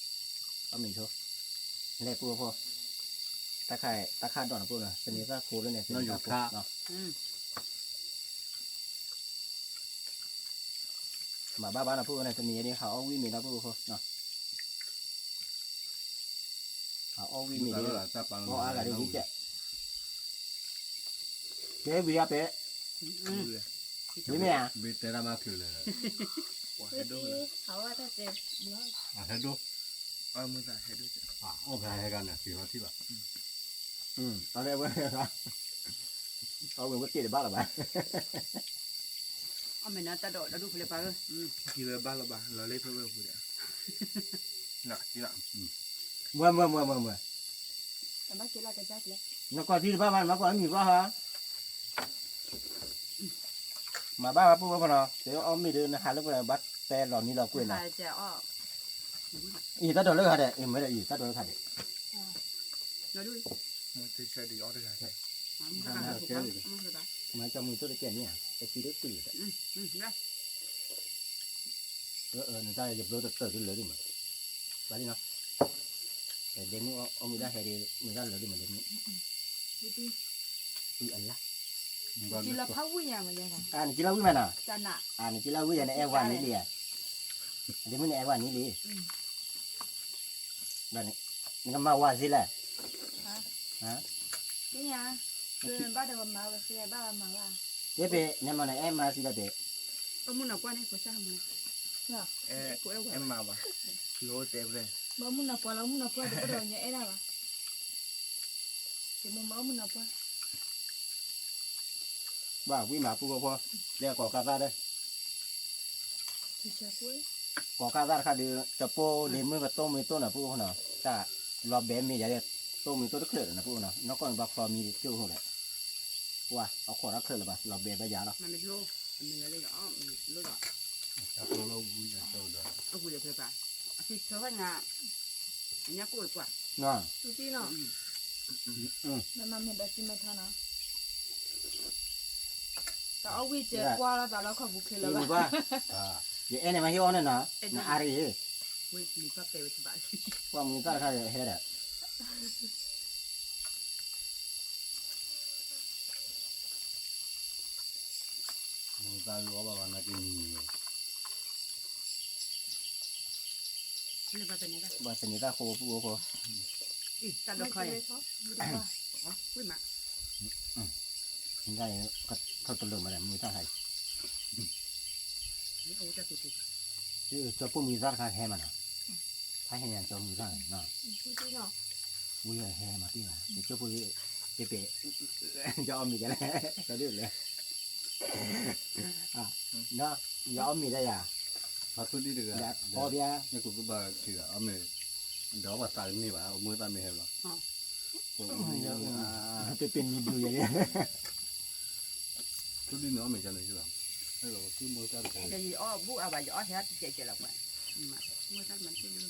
B: เอามีโชว์เล่ผู้พอตาข่ายดอนผู้นะเป็นนี่ก็คูเลยเนี่ยเนาะ มาบ้านนะพูดอะไรจะมีอันนี้เขาเอาวิ่งมีนะพูดเนาะเขาเอาวิ่งมีเลย
D: allora sta
B: เพราะอะไร
D: parlando
B: ดีเจ๊เจ๊บีอาเป๊ะนี่เนี่ย
D: bitte la macchina
E: เขาว่าถ้าเจ็บ
D: a hedo
C: เอามือใส่ให้ดู
D: o ga he ganna si va ti va
B: ตอนแรกว่าเอาเหมือนว่าเจ๊ในบ้านหรอบ้า
A: เอาไม่น่าจะโดดแล้วดูเลยไปเลย
C: กี่เบอร์บ้านเราบ้างเราเล่นเพื่อเบอร์ผู้เดียวน่ะกี่ละ
B: เมื่อ
E: แต่บ้านกินอะไรกันจ้าเลย
B: นักก่อนที่บ้านมาก่อนมีว่าฮะมาบ้านมาพูดว่าเนาะเดี๋ยวเอามีเดินนะฮะแล้วก็บัดแต่หล่อนี้เราคุยนะ
A: เจ้าอ้อ
B: อีตาโดนเลิกค่ะเด็กไม่ได้อีตาโดนค่ะเด็ก
A: เราดู
C: มันจะใช้ดีออเดอร์ใช่
B: มันจะมีตัวเด็กเนี่ยแต่ปีเด็กปีได้นั่นได้จะโดนเติร์ดเลยดิมันไปดิเนาะแต่เดี๋ยวนี้เอามีได้ให้ดีมีได้เลยดิมันเดี๋ยวนี้อีอันละ
E: กินแล้วพักวิ่งอย่างไรกัน
B: นี่กินเหล้าวิ่งมาน่ะ
E: จันน่ะ
B: นี่กินเหล้าวิ่งในแอร์วันนี้เลยเดี๋ยวมันในแอร์วันนี้เลยแบบนี้มันก็มาว่าสิแหละ
E: นี่ไงคือบ้านเดิมมาว่าคือบ้านมาว่า
B: เดี๋ยวไปเนี่ยมันในแอร์มาสิละเด็ก
A: ก็มึงหนักกว่านี่กูช่างมึง
C: เอ็มมาบ้าโลเต็มเลย
E: Ba mun na pala mun na pala de ko nya era ba. Ke mo ba mun na pala.
B: ว่าวิมาปูพอเรียกก่อกาซาได้
E: Ti cha ko.
B: ก่อกาซาค่ะเดี๋ยวจะโปเดมือกับต้มมีต้นน่ะปูเขาเนาะจ้ารอแบมมีอย่าเรียกต้มมีต้นตะเคลื่อนนะปูเนาะนอกก่อนบักฟอมีเกี่ยวหัวแหละว่าเอาขอรักเคลื่อนหรือเปล่ารอแบมไปยาเนาะ
A: มันไม่รู้มันมีอะไรก็อ๋อมันรู้หรอ
D: ถ้าเราเราบุญจะเจ้าดอก
A: เอากูจะเคยไปที่เธอว่างานอันนี้กูกว่า
B: เนาะ
E: Tu ti no. 那妈咪的鸡没他呢。ก็เอาวิเจกว่าแล้วแต่เราขอบุคลิ
B: นี่
E: แล้ว
B: รู้ป่ะ
D: อ่า
B: เดี๋ยวเอ็นมาฮิวเนี่ยนะน่าอารี
A: เว้ยมีป้าเป๋ไว้ที่บ้าน
B: ว่ามึงตั้งค่าเฮ็ดอ่ะ
D: มึงตาลูกว่าน่ากินนี่
A: นี่ป้าเป็นยังไง
B: บ่สนิทตาโคปูโค
A: อีตัดดอกคอยอ๋อวิ่งมา
B: มึงได้ก็ทอดตะลึงมาแล้วมึงตั้งให้
A: นี่โอ้จะสุด
B: คือจะปูมีซาค่าแฮ่มันอ่ะถ้าให้ยังจะมีซาเนาะ
E: Tu ti no.
B: วิ่งแฮ่มาที่ว่าจะปูเป๊ะจะเอามีกันแล้วจะดื้อเลยอ่ะเนาะอย่าเอามีได้อ่ะ
D: ถ้าทุลีเดือ
B: อยากพอเดียว
D: นี่กูก็บ้าที่อ่ะเอาเมเดี๋ยวว่าตายนี่ว่าเอามือตายไม่เห็นหรอกกู
B: เป็นมีดูอย่างเงี้ย
D: ทุลีเนาะไม่จันเลยใช่ป่ะไอ้เราคือมือตายเลย
A: จะยี่อ้อบุเอาไปยี่อ้อเฮ็ดเจ๊แล้วไปมาเมื่อตัดมันที่นี่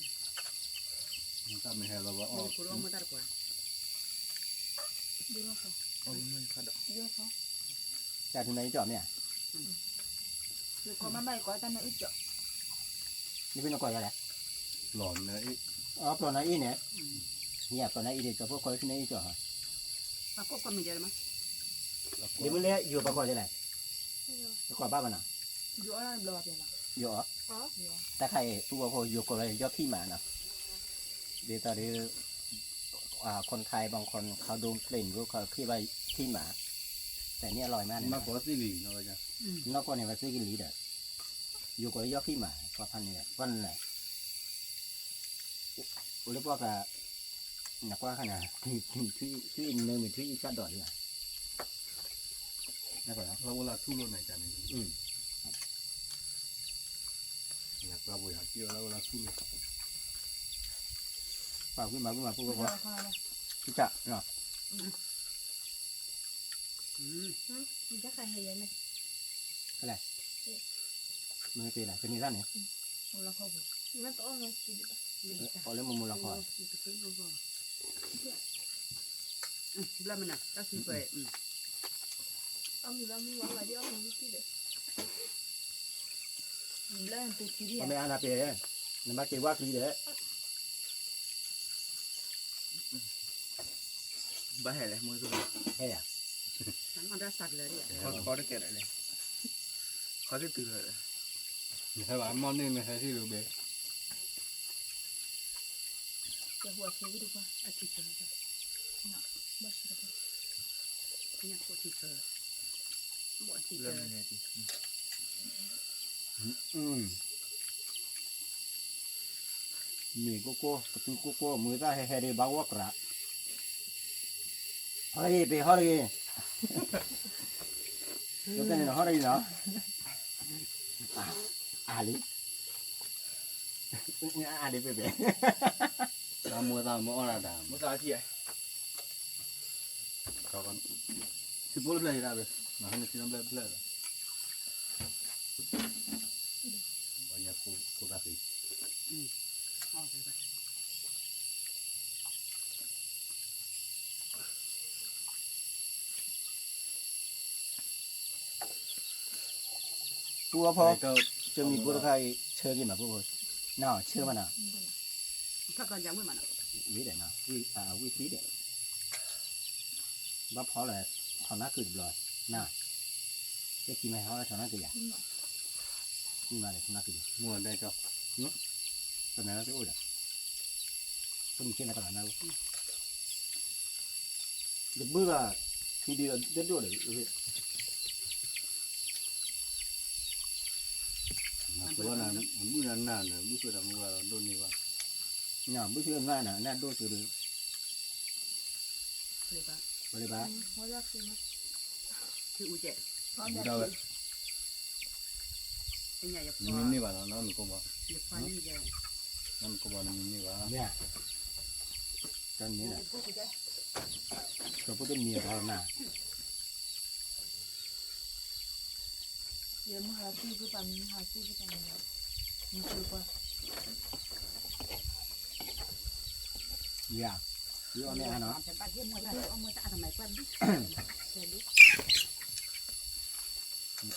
D: มือตายไม่เห็นเราว่าอ๋อ
A: กูรู้เมื่อตัดกว่า
E: Di lo ko.
C: เอามันขาด
E: Di lo ko.
B: จากที่ไหนจอมเนี่ย
E: Di ko mama ko ta na ijo.
B: นี่เป็นก่อยอะไร
D: หลอนนะไอ้
B: อ๋อปลอนาอีเนี่ยเนี่ยปลอนาอีเด็กจะพวกคอยที่ไหนจ่อฮะ
A: ป้าก็มีเดียวมั้ง
B: เดี๋ยวมึงเลี้ยอยู่ปะก่อยจะไหนก่อยบ้ามันอ่ะ
E: Yo ala blo ba la.
B: อยู่อ๋อ
E: Yo.
B: แต่ใครตัวพออยู่ก่อยยอดขี้หมานะเดี๋ยวตอนนี้คนไทยบางคนเขาดูกลิ่นรู้เขาขี้ใบขี้หมา แต่นี่อร่อยมากเลย
D: มาขอสิริเนาะจ้ะ
B: นอกจากนี้มาซื้อกินลีเด้ออยู่ก่อยยอดขี้หมาก็พันนี่แหละวันไหนอุลปอกะนักว่าขนาดที่อินเนอร์มีที่ชัดดอดเลยนะก่อน
D: เราเวลาทุลุไหนจันนี่
B: อืม
D: อยากเราบ่อยากเกี่ยวเราเวลาทุลุ
B: ฝากขึ้นมาพูดก็พอ
E: Ko la.
B: ที่จะเนาะ
E: Ni ja ka he ya le.
B: มือตีแหละเป็นนี่ด้านนี้
E: Ola ko bu. Ni ma to no ki di.
B: เอาเรื่องมุมละคร
A: แล้วมันน่ะก็คือไป
E: Am la mi wa la di am ni ki de. Ni la en tu ki di.
B: ไม่อานาเปย์นี่มาเกี่ยวว่าคีเด้อ
C: บ้าแห่เลยมือตัว
B: เฮ้ย
A: มันได้สัตว์เลยเนี่ย
C: เขาได้แก่อะไรเขาได้ตื่นเลย
D: มีใครว่ามันนี่ไม่ใช่ที่รู้เบ้
E: Ja huwa ki di ko.
A: อาทิตย์เจอ
E: Ba shi ko.
A: เนี่ยกูที่เจอบ่ที่เจ
C: เริ่ม
A: อ
C: ยังไงดี
B: มีโกโก้ประตูโกโก้มือตาเฮเดบาวกระฮอรีไปฮอรีแล้วกันเนาะฮอรีเนาะอาลีอาลีไปเบ้
D: ตามมือตามมืออ่อนดาม
C: มือตาที่ไอ้
D: เขากันสิบุลเลยได้เบ้มาให้สิน้ำเลยเลยวันนี้กูตาสี
A: อ๋อไปไป
B: ตัวพอ
D: ก็
B: จะมีบุรุษใครเชิญกี่มาพวกน่าเชื่อมันอ่ะ
A: ถ้ากันยังไม่มัน
B: วิเดนะวิธีเด็ดบ้าพอเลยทอนหน้าขึ้นเลยน่าจะกินไหมเขาทอนหน้าขึ้นอย่างนี่มาเลยทอนหน้าขึ้น
D: มัวได้ก็
B: ตอนนั้นเราจะอุ้ยก็มีเช่นอะไรตอนนั้นเดี๋ยวเบื่อทีเดียวเด็ดด้วยเลย
D: ตัวนั้นมือนั้นน่ะมือคือทำว่าโดนนี่ว่า
B: น่ะบุษงานน่ะน่าดูตัวดู
A: เลยปะ
B: บริบา
E: 我要吃吗？
A: คืออูเจ
E: 好的。
D: ဒါပဲ
A: ไอ้เนี่ยอย่าพ
D: န
A: อ
D: င်းနေပါလားနော်မကောပါ
A: อย่าพอนี่แก
D: နော်မကောပါနင်းနေပါ
B: เนี่ยตอนนี้น่ะก็พูดถึงเมียเราน่ะ
E: 也没好吃不把米好吃不把米，你吃过？
B: อย่าอยู่เอาเนี่ยเนาะ
A: ฉันป้าเทียมมวยเอามือจะทำไมกวนดิ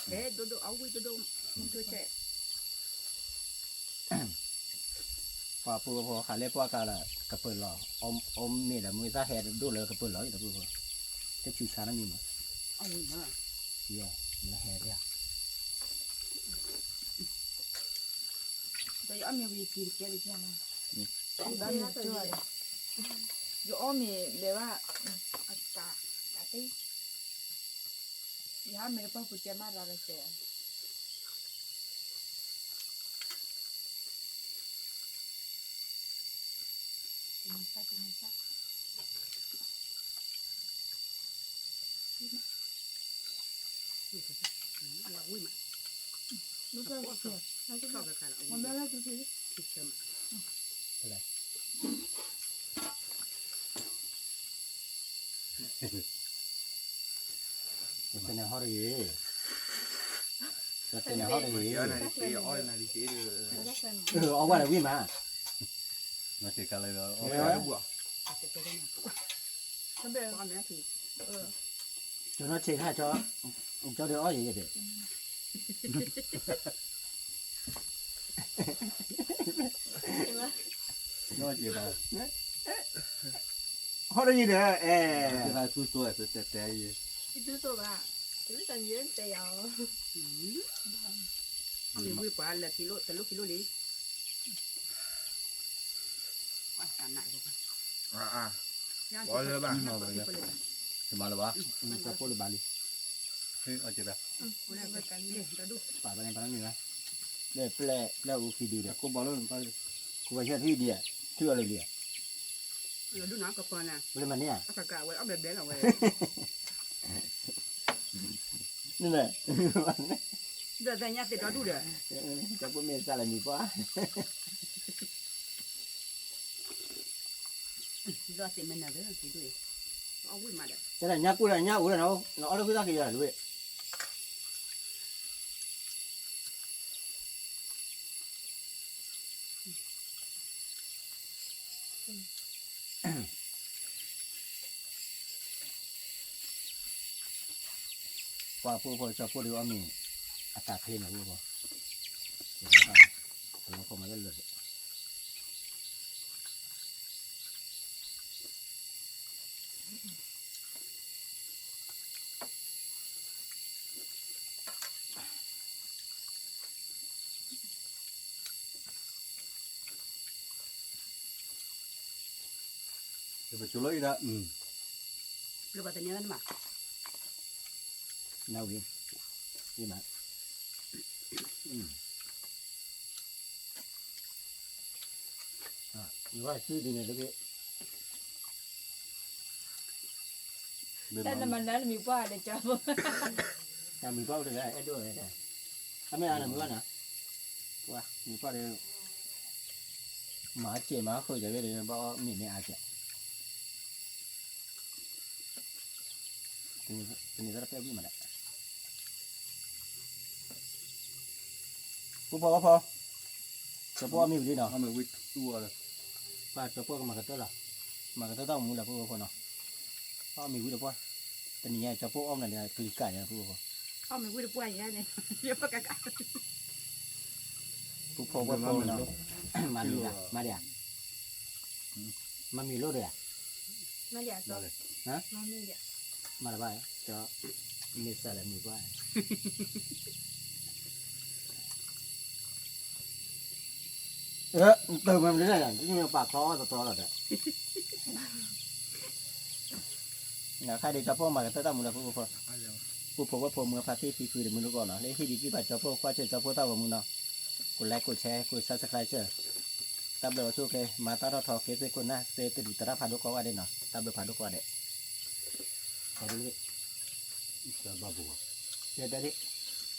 A: เอ๊ะดูเอาไว้ดูมึงช่วยเจ๊
B: พอปูพอขาเล็บพอกาละกระเปิดหล่ออมนี่แหละมือซาแฮดดูเลยกระเปิดหล่ออีกแล้วปูจะชูชานั่นนี่มั้ง
A: เอาไว้มา
B: เย่มันแฮดเนี่ย
A: แต่ยังไม่วิธีแกเลยใช่ไหม
E: 当然做的。有奥米的话，打的，以后没办法接嘛，拉了些。
A: เราไว้มา
E: 不是我说，那就
A: เข้า
E: 是
A: ไปขายแล้ว
E: 我们那就是
A: คิดเชื่อม
B: เป็นในห้องดีเป็นในห้องดี
E: 那个什么，
B: เอาว่าอะไรวิ่งมา
D: မချေကလေးတော့
A: อาจจะเป็นเนี่ย
E: 那边
A: ตอนนี้คือ
B: จนเราเช็คให้จอเจ้าเดียวอ้อยอย่างเงี้ย
D: နော်ကြည့်ပါ
B: ห้องดีเด้อเอ
D: ဒီကဆူဆိုရတဲ့တဲကြီး
E: 你就说吧，就是感觉这样。
A: เอามีวิ่งไปละกิโลแต่ลูกกิโลนี้ว่าสารไหนบ้าง
C: อ่า
A: ย่างที่ไปเลย
D: ဒီမှာလားပါ
B: จะพูดหรือบาลี
D: ဟင်းအကြည့်ပါ
A: วันนี้ไปกันเนี่ยเราดู
B: ป่าไปในป่านี่นะเนี่ยแปลแล้วโอเคดีเด้อกูบอกแล้วมันก็กูไปเชื่อที่เดียเชื่อเลยเดีย
A: เราดูน้ำกับปอนนะ
B: เลยมันเนี่ย
A: เอากะไว้เอาแบบเด่นเอาไว้
B: นี่แหละ
A: เดี๋ยวแต่เนี่ยติดเราดูเด้อ
B: จะพูดเมษาอะไรมีป่ะ
A: เดี๋ยวติดมันนะเด้อคิดดูเอาวิ่งมาเด้อ
B: จะได้ยากูได้ยาอูเลยเนาะเนาะเอาเลยกูตั้งกี่อย่างด้วย ว่าผู้พอจะพูดดีว่ามีอากาศเย็นนะผู้พอเดี๋ยวเราเข้ามาเล่นเลย
D: ဒီမချလို့ရอืม
A: หรือว่าแต่เนี่ยนั่นมา
B: นาวินี่มานี่ว่าชื่อดีเนี่ยตะกี้
E: 但是嘛，那米不好的家伙，
B: แต่มีเป้าเลยไอ้ด้วยเลยถ้าไม่อ่านมือนะว่ามีเป้าเลยหมาเจี๊ยหมาเคยจะไปเลยเพราะมีไม่อาเจี๊ยนี่ก็เปรี้ยววิ่งมาแล้วกูพอก็พอจะพอมีอยู่ดีเนาะ
D: အမေဝစ်တူရ
B: ป้าจะพอก็มากระตุ้นละมากระตุ้นต้องมูละพวกพอเนาะพอมีอยู่ดีพอแต่นี่จะพออ้อมนั่นเนี่ยคือไก่เนี่ยพวกพอ
A: เอาไม่วิ่งป่วยอย่างนี้เดี๋ยวปากกา
B: พวกพอว่าพอเนาะมาดีละมาเดี๋ยวมันมีรถเลยอ่ะ
E: 那俩走，
B: 啊？
E: 那那俩，
B: มาละบ้าจะมีสารมีบ้าเติมมันได้ยังที่มีปากท้อตัวเราเด้อเนี่ยใครได้จับพ่อมาก็ต้องมุนละผู้พ่อผู้พ่อว่าพ่อมือพาที่คือเดี๋ยวมึงรู้ก่อนเนาะเลยที่ดีที่ปัจจัยพ่อคว้าเจอจับพ่อเต้ามึงเนาะกดไลค์กดแชร์กดซับสไครต์เจอ tablo su ke mata ro tho ke se ko na se te du tara phado ko wa de no tablo phado ko wa de ari
D: Isa babu.
B: de de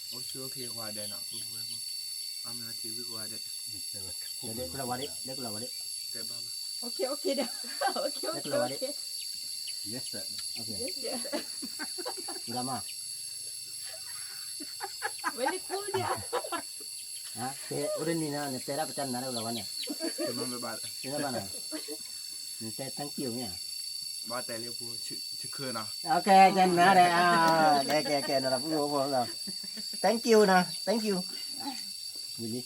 C: โอ้ชัวร์เคควาเดนอ่ะกูเว้ยกูอามาทีวีควาเดน
B: de ko la wa de ko la wa de
C: แต่บ้า
E: โอเคโอเคเด้อโอเคโอเคโอเค
D: Yes sir.
B: okay drama
E: very cool เด้อ
B: ha te ore ni na ne tera pechan na la wa ne
C: แต่มันไม่บาด
B: ni ba na ni te thank you nya
C: บาดแต่เรียกกูชื่อคืนอ่ะ
B: okay jan na de ke na la pu bo na thank you na thank you really